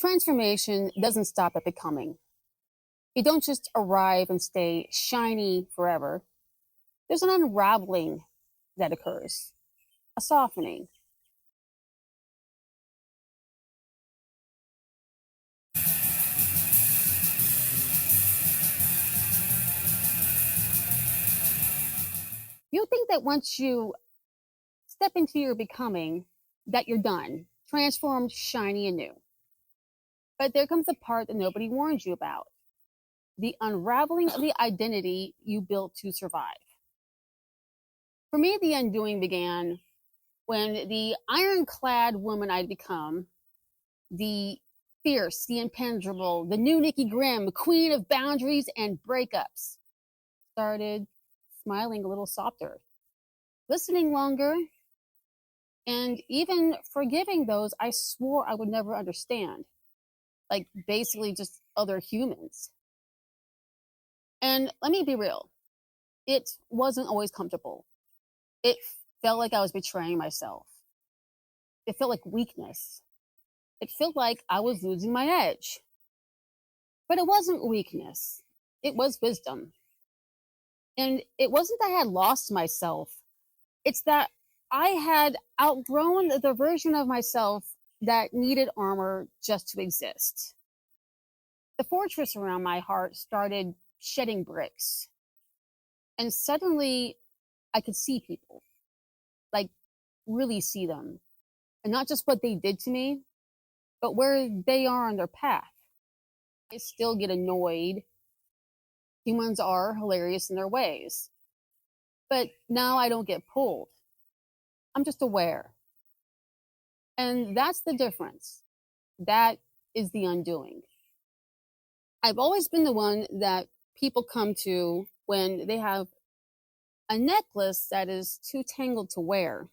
Transformation doesn't stop at becoming. You don't just arrive and stay shiny forever. There's an unraveling that occurs, a softening. You think that once you step into your becoming, that you're done, transformed, shiny, and new. But there comes the part that nobody warns you about, the unraveling of the identity you built to survive. For me, the undoing began when the ironclad woman I'd become, the fierce, the impenetrable, the new Nikki Grimm, queen of boundaries and breakups, started smiling a little softer, listening longer, and even forgiving those I swore I would never understand, like basically just other humans. And let me be real, it wasn't always comfortable. It felt like I was betraying myself. It felt like weakness. It felt like I was losing my edge. But it wasn't weakness, it was wisdom. And it wasn't that I had lost myself, it's that I had outgrown the version of myself that needed armor just to exist. The fortress around my heart started shedding bricks. And suddenly I could see people, like really see them. And not just what they did to me, but where they are on their path. I still get annoyed. Humans are hilarious in their ways. But now I don't get pulled. I'm just aware. And that's the difference. That is the undoing. I've always been the one that people come to when they have a necklace that is too tangled to wear.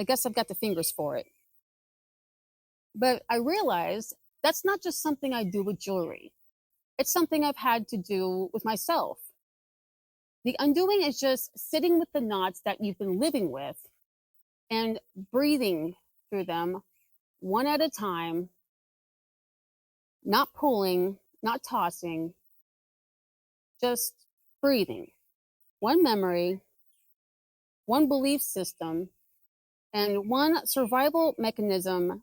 I guess I've got the fingers for it. But I realized that's not just something I do with jewelry. It's something I've had to do with myself. The undoing is just sitting with the knots that you've been living with and breathing through them one at a time, not pulling, not tossing, just breathing. One memory, one belief system, and one survival mechanism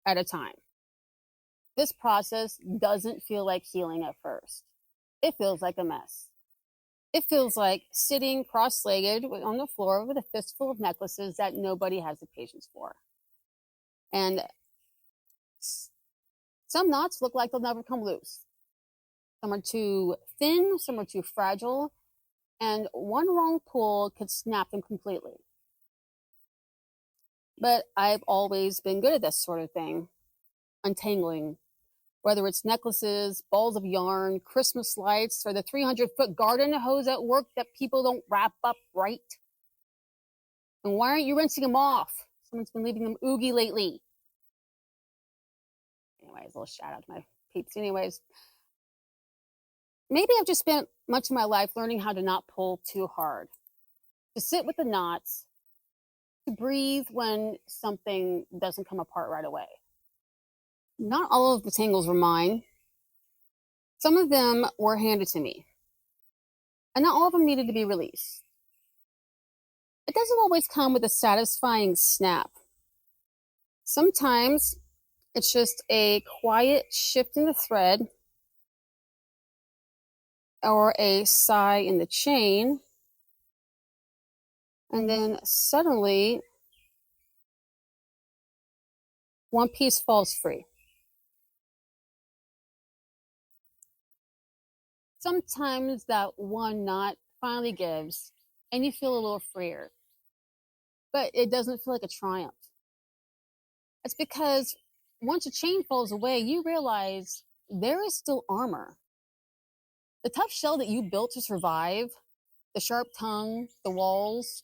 at a time. This process doesn't feel like healing at first. It feels like a mess. It feels like sitting cross-legged on the floor with a fistful of necklaces that nobody has the patience for. And some knots look like they'll never come loose. Some are too thin, some are too fragile, and one wrong pull could snap them completely. But I've always been good at this sort of thing, untangling. Whether it's necklaces, balls of yarn, Christmas lights, or the 300-foot garden hose at work that people don't wrap up right. And why aren't you rinsing them off? Someone's been leaving them oogie lately. Anyways, a little shout out to my peeps. Anyways, maybe I've just spent much of my life learning how to not pull too hard, to sit with the knots, to breathe when something doesn't come apart right away. Not all of the tangles were mine. Some of them were handed to me, and not all of them needed to be released. It doesn't always come with a satisfying snap. Sometimes it's just a quiet shift in the thread, or a sigh in the chain, and then suddenly one piece falls free. Sometimes that one knot finally gives and you feel a little freer, but it doesn't feel like a triumph. It's because once a chain falls away, you realize there is still armor. The tough shell that you built to survive, the sharp tongue, the walls.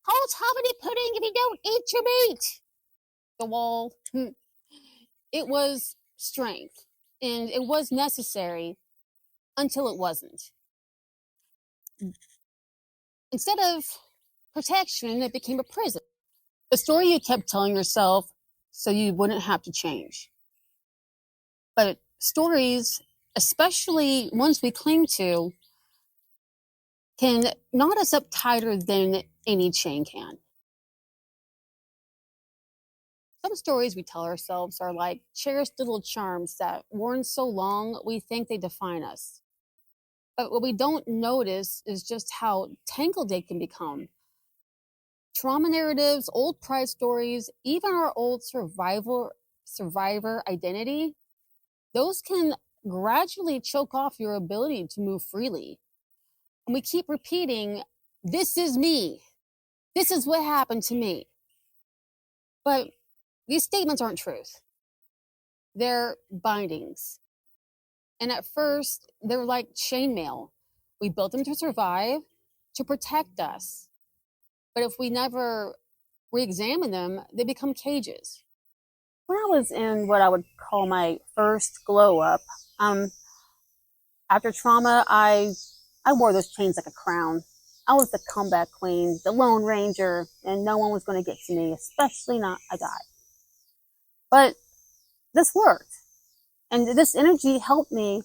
How's hominy pudding if you don't eat your meat? The wall. It was strength, and it was necessary until it wasn't. Instead of protection, it became a prison. The story you kept telling yourself, so you wouldn't have to change. But stories, especially ones we cling to, can knot us up tighter than any chain can. Some stories we tell ourselves are like cherished little charms that worn so long we think they define us. But what we don't notice is just how tangled they can become. Trauma narratives, old pride stories, even our old survivor identity, those can gradually choke off your ability to move freely. And we keep repeating, this is me. This is what happened to me. But these statements aren't truth. They're bindings. And at first, they're like chainmail. We built them to survive, to protect us. But if we never re examine them, they become cages. When I was in what I would call my first glow up, after trauma, I wore those chains like a crown. I was the comeback queen, the Lone Ranger, and no one was going to get to me, especially not a guy. But this worked. And this energy helped me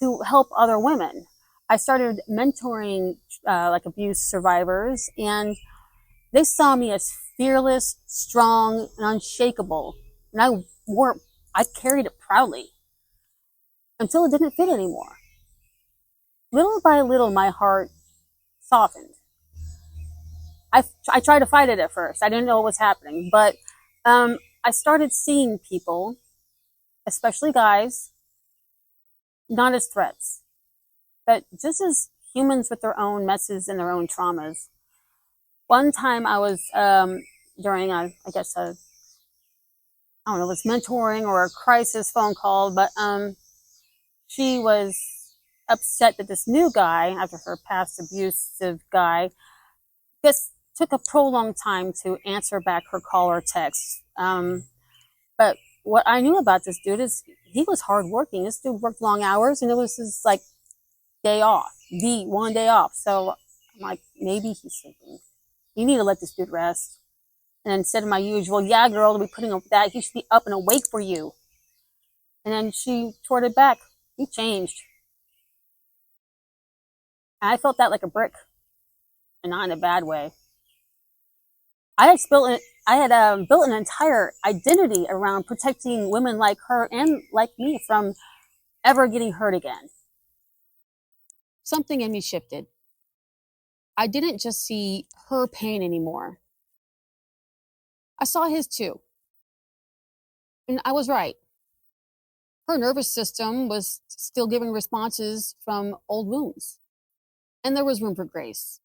to help other women. I started mentoring like abuse survivors, and they saw me as fearless, strong, and unshakable. And I carried it proudly until it didn't fit anymore. Little by little, my heart softened. I tried to fight it at first. I didn't know what was happening, but I started seeing people, especially guys, not as threats, but just as humans with their own messes and their own traumas. One time I was during I guess I don't know, it was mentoring or a crisis phone call, but she was upset that this new guy, after her past abusive guy, just took a prolonged time to answer back her call or text. But what I knew about this dude is he was hardworking. This dude worked long hours, and it was his like day off, the one day off. So I'm like, maybe he's thinking, you need to let this dude rest. And instead of my usual, yeah, girl, to be putting up with that, he should be up and awake for you. And then she torted back, he changed. And I felt that like a brick, and not in a bad way. I had built an entire identity around protecting women like her and like me from ever getting hurt again. Something in me shifted. I didn't just see her pain anymore. I saw his too. And I was right. Her nervous system was still giving responses from old wounds. And there was room for grace.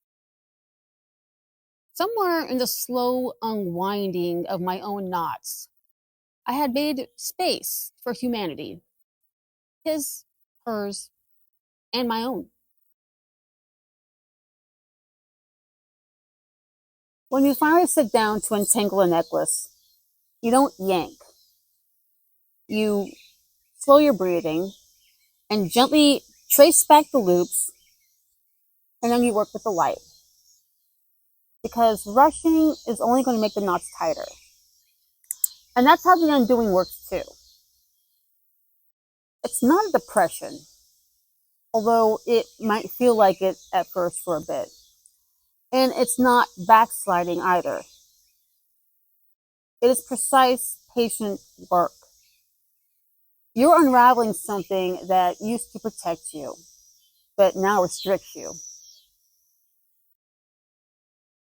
Somewhere in the slow unwinding of my own knots, I had made space for humanity. His, hers, and my own. When you finally sit down to untangle a necklace, you don't yank. You slow your breathing and gently trace back the loops, and then you work with the light. Because rushing is only going to make the knots tighter. And that's how the undoing works too. It's not a depression, although it might feel like it at first for a bit. And it's not backsliding either. It is precise, patient work. You're unraveling something that used to protect you, but now restricts you.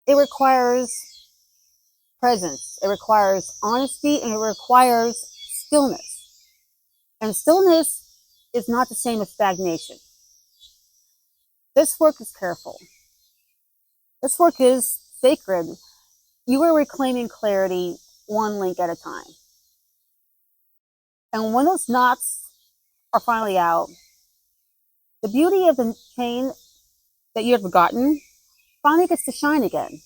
It requires presence, it requires honesty, and it requires stillness. And stillness is not the same as stagnation. This work is careful. This work is sacred. You are reclaiming clarity one link at a time. And when those knots are finally out, the beauty of the chain that you had forgotten finally gets to shine again.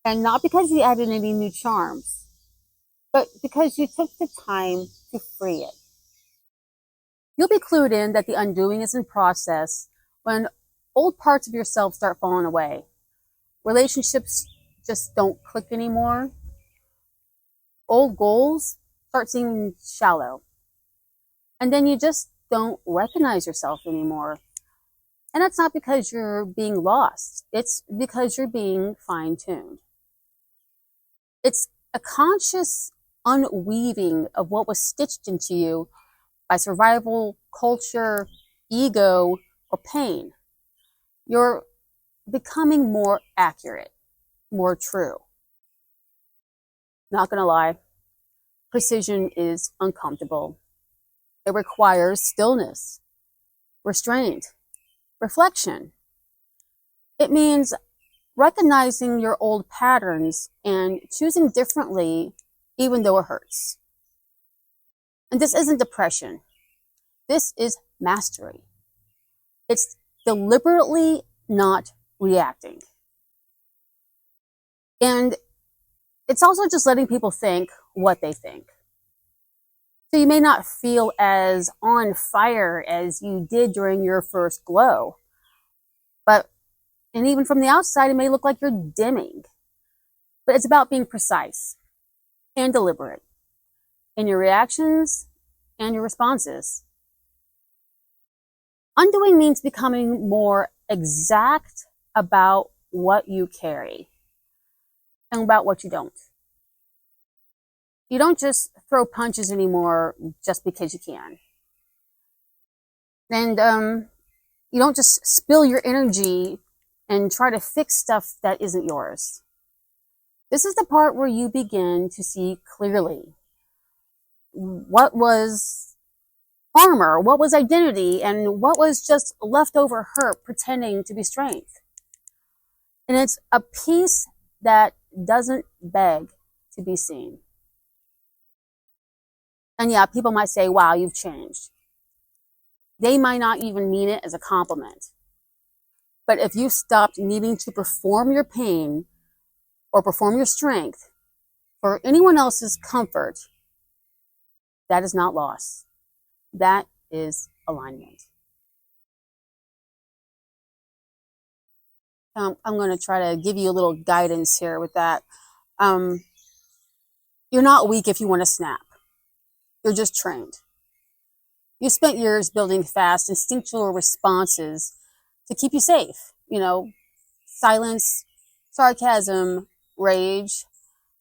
And not because you added any new charms, but because you took the time to free it. You'll be clued in that the undoing is in process when old parts of yourself start falling away. Relationships just don't click anymore. old goals start seeming shallow. And then you just don't recognize yourself anymore. And that's not because you're being lost. It's because you're being fine-tuned. It's a conscious unweaving of what was stitched into you by survival, culture, ego, or pain. You're becoming more accurate, more true. Not gonna lie, precision is uncomfortable. It requires stillness, restraint, reflection. It means recognizing your old patterns and choosing differently, even though it hurts. And this isn't depression. This is mastery. It's deliberately not reacting. And it's also just letting people think what they think. So you may not feel as on fire as you did during your first glow, and even from the outside, it may look like you're dimming. But it's about being precise and deliberate in your reactions and your responses. Undoing means becoming more exact about what you carry and about what you don't. You don't just throw punches anymore just because you can. And you don't just spill your energy and try to fix stuff that isn't yours. This is the part where you begin to see clearly what was armor, what was identity, and what was just leftover hurt pretending to be strength. And it's a piece that doesn't beg to be seen. And yeah, people might say, wow, you've changed. They might not even mean it as a compliment. But if you stopped needing to perform your pain or perform your strength for anyone else's comfort, that is not loss. That is alignment. I'm going to try to give you a little guidance here with that. You're not weak if you want to snap. You're just trained. You spent years building fast, instinctual responses to keep you safe. Silence, sarcasm, rage,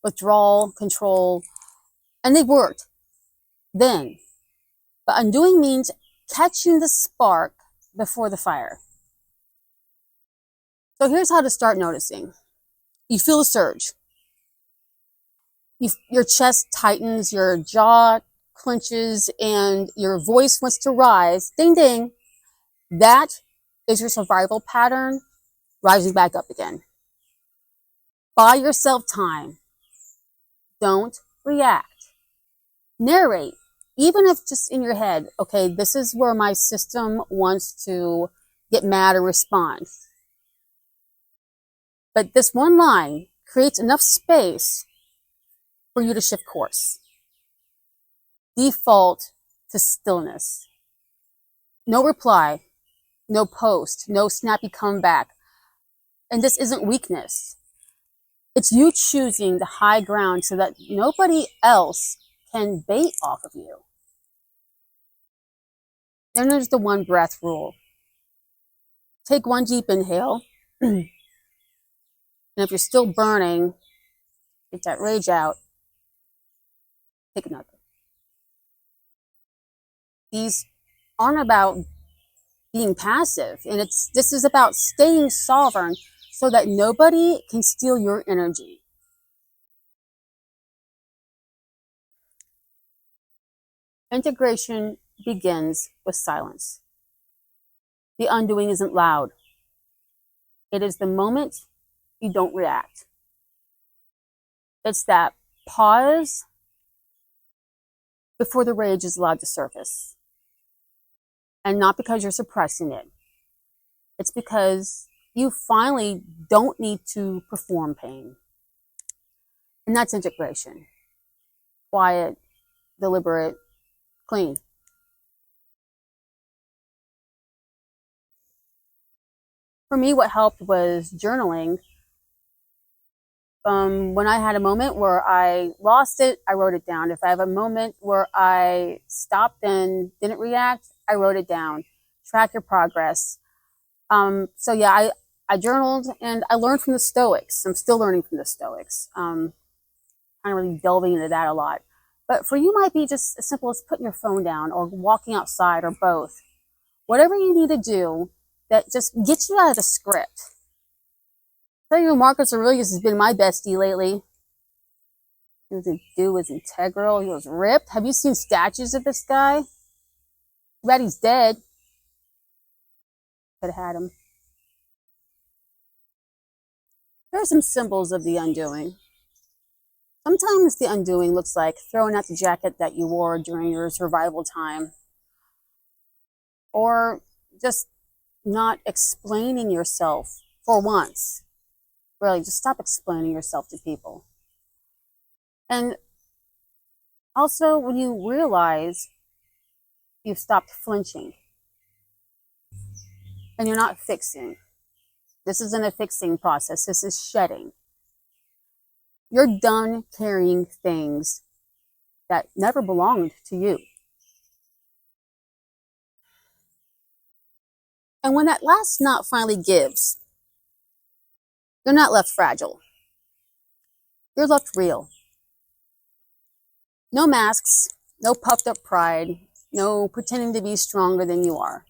withdrawal, control, and they worked then. But undoing means catching the spark before the fire. So here's how to start noticing. You feel a surge. Your chest tightens, your jaw clenches, and your voice wants to rise. Ding, ding. That is your survival pattern rising back up again. Buy yourself time. Don't react. Narrate, even if just in your head, okay, this is where my system wants to get mad or respond. But this one line creates enough space for you to shift course. Default to stillness. No reply, no post, no snappy comeback. And this isn't weakness. It's you choosing the high ground so that nobody else can bait off of you. Then there's the one breath rule. Take one deep inhale. And if you're still burning, get that rage out. Take another. These aren't about being passive, and this is about staying sovereign so that nobody can steal your energy. Integration begins with silence. The undoing isn't loud. It is the moment you don't react. It's that pause before the rage is allowed to surface. And not because you're suppressing it. It's because you finally don't need to perform pain. And that's integration. Quiet, deliberate, clean. For me, what helped was journaling When I had a moment where I lost it, I wrote it down. If I have a moment where I stopped and didn't react, I wrote it down. Track your progress. So yeah, I journaled and I learned from the Stoics. I'm still learning from the Stoics. Kind of really delving into that a lot. But for you might be just as simple as putting your phone down or walking outside or both. Whatever you need to do that just gets you out of the script. Tell you, Marcus Aurelius has been my bestie lately. The dude was integral. He was ripped. Have you seen statues of this guy? Too bad he's dead. Could have had him. Here are some symbols of the undoing. Sometimes the undoing looks like throwing out the jacket that you wore during your survival time. Or just not explaining yourself for once. Really, just stop explaining yourself to people. And also, when you realize you've stopped flinching and you're not fixing. This isn't a fixing process. This is shedding. You're done carrying things that never belonged to you. And when that last knot finally gives, you're not left fragile. You're left real. No masks, no puffed up pride, no pretending to be stronger than you are.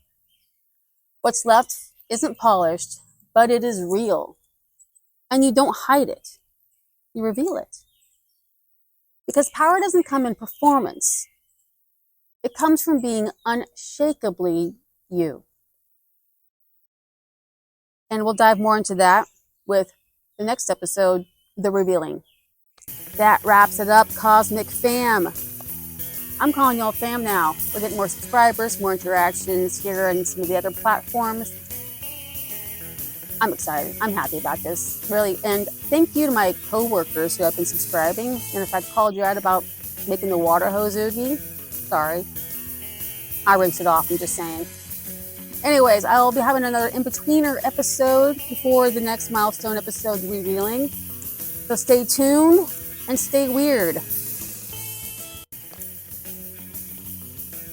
What's left isn't polished, but it is real. And you don't hide it. You reveal it. Because power doesn't come in performance. It comes from being unshakably you. And we'll dive more into that with the next episode, The Revealing. That wraps it up, Cosmic Fam. I'm calling y'all fam now. We're getting more subscribers, more interactions here and some of the other platforms. I'm excited. I'm happy about this, really. And thank you to my co-workers who have been subscribing. And if I called you out about making the water hose oogie, sorry. I rinse it off, I'm just saying. Anyways, I'll be having another in-betweener episode before the next milestone episode, Revealing. So stay tuned and stay weird.